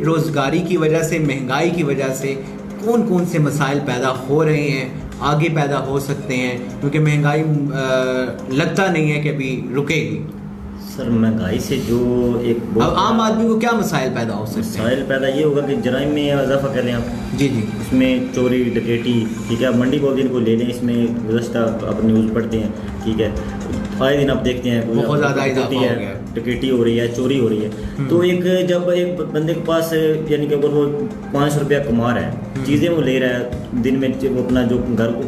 बेरोज़गारी की वजह से, महंगाई की वजह से कौन कौन से मसाइल पैदा हो रहे हैं, आगे पैदा हो सकते हैं, क्योंकि महंगाई लगता नहीं है कि अभी रुकेगी। सर महंगाई से जो एक अब आम आदमी को क्या मसाइल पैदा हो सकते हैं? मसाइल पैदा ये होगा कि जराइम में इजाफा कर लें आप। जी जी। इसमें चोरी डकैती, ठीक है, मंडी बोल को ले लें, इसमें गुज़श्ता आप न्यूज़ पढ़ते हैं, ठीक है, आए दिन आप देखते हैं बहुत ज़्यादा इजाफा हो गया है, डकैती हो रही है, चोरी हो रही है। तो जब एक बंदे के पास यानी कि अगर वो 500 रुपया कमा रहा है, चीज़ें वो ले रहा है, दिन में वो अपना जो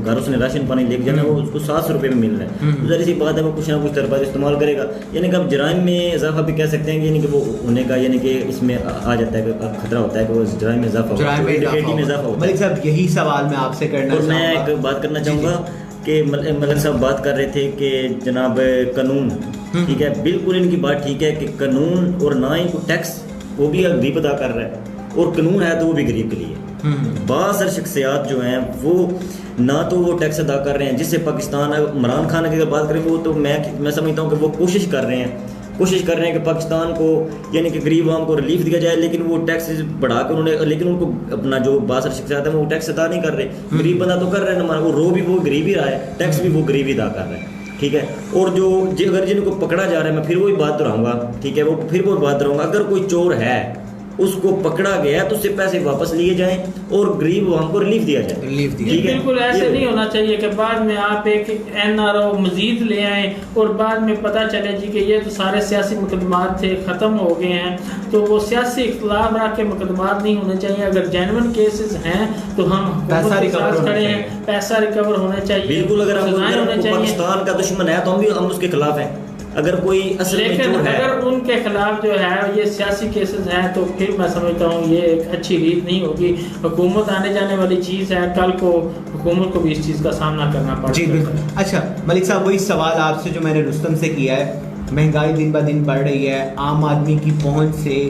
घर उसने राशन पानी लेके जाना वो उसको 700 रुपये में मिल रहा है, तो ज़ाहिर सी बात है वो कुछ ना कुछ तरफा इस्तेमाल करेगा। यानी कि अब जराइम में इजाफा भी कह सकते हैं, यानी कि वो होने का यानी कि इसमें आ जाता है, खतरा होता है कि वो जराइम में इजाफा होता है। मलिक साहब यही सवाल मैं आपसे करना और मैं एक बात करना चाहूँगा कि मलिक साहब बात कर रहे थे कि जनाब कानून, ठीक है, बिल्कुल इनकी बात ठीक है कि कानून और ना ही टैक्स वो भी गरीब अदा कर रहा है, और कानून है तो वो भी गरीब के लिए। बाज़ शख्सियात जो हैं वो ना तो वो टैक्स अदा कर रहे हैं, जिससे पाकिस्तान, इमरान खान की अगर बात करें वो तो मैं समझता हूँ कि वो कोशिश कर रहे हैं कि पाकिस्तान को यानी कि गरीब आवाम को रिलीफ दिया जाए, लेकिन वो टैक्स बढ़ा कर उन्होंने, लेकिन उनको अपना जो बासर शख्सियात है वो टैक्स अदा नहीं कर रहे। गरीब बंदा तो कर रहे हैं, वो रो भी वो गरीब ही रहा है, टैक्स भी वो गरीब ही अदा कर रहा है, ठीक है। और अगर जिनको पकड़ा जा रहा है, मैं फिर वही बात दोहराऊंगा, ठीक है, वो बात दोहराऊंगा, अगर कोई चोर है उसको पकड़ा गया तो उससे पैसे वापस लिए जाएं और गरीब आवाम को रिलीफ दिया जाए, ठीक है। बिल्कुल ऐसे नहीं होना चाहिए कि बाद में आप एक NRO मजीद ले आए और बाद में पता चले जी कि ये तो सारे सियासी मुकदमात थे, ख़त्म हो गए हैं। तो वो सियासी इख्तलाफ रख के मुकदमात नहीं होने चाहिए। अगर जेन्युइन केसेस हैं तो हम पैसा रिकवर खड़े हैं, पैसा रिकवर होने चाहिए। बिल्कुल, अगर पाकिस्तान का दुश्मन है तो हम उसके खिलाफ हैं। अगर कोई लेकिन अगर उनके खिलाफ जो है ये सियासी केसेस हैं तो फिर मैं समझता हूँ ये एक अच्छी रीत नहीं होगी। हुकूमत आने जाने वाली चीज़ है, कल को हुकूमत को भी इस चीज़ का सामना करना पड़ेगा। जी बिल्कुल। अच्छा मलिक साहब, वही सवाल आपसे जो मैंने रुस्तम से किया है, महंगाई दिन ब दिन बढ़ रही है, आम आदमी की पहुँच से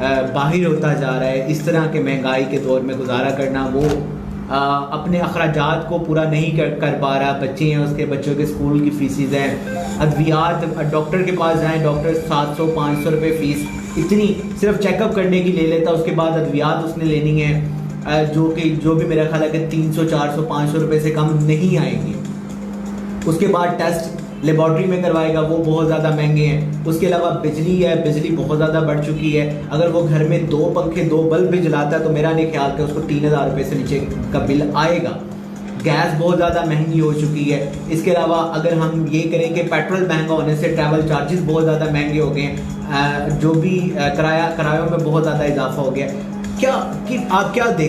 बाहर होता जा रहा है, इस तरह के महंगाई के दौर में गुजारा करना, वो अपने अखराजात को पूरा नहीं कर पा रहा। बच्चे हैं, उसके बच्चों के स्कूल की फीसिस हैं, अद्वियात, डॉक्टर के पास जाएं, डॉक्टर 700-500 रुपये फ़ीस इतनी सिर्फ चेकअप करने की ले लेता, उसके बाद अद्वियात उसने लेनी है जो भी मेरा ख्याल है कि 300-400-500 रुपये से कम नहीं आएंगे। उसके बाद टेस्ट लेबॉर्ट्री में करवाएगा, वो बहुत ज़्यादा महंगे हैं। उसके अलावा बिजली है, बिजली बहुत ज़्यादा बढ़ चुकी है। अगर वो घर में 2 पंखे 2 बल्ब भी जलाता है तो मेरा नहीं ख्याल कि उसको 3000 रुपये से नीचे का बिल आएगा। गैस बहुत ज़्यादा महंगी हो चुकी है। इसके अलावा अगर हम ये करें कि पेट्रोल महंगा होने से ट्रैवल चार्जेस बहुत ज़्यादा महंगे हो गए हैं, जो भी किरायों में बहुत ज़्यादा इजाफा हो गया। आप क्या देख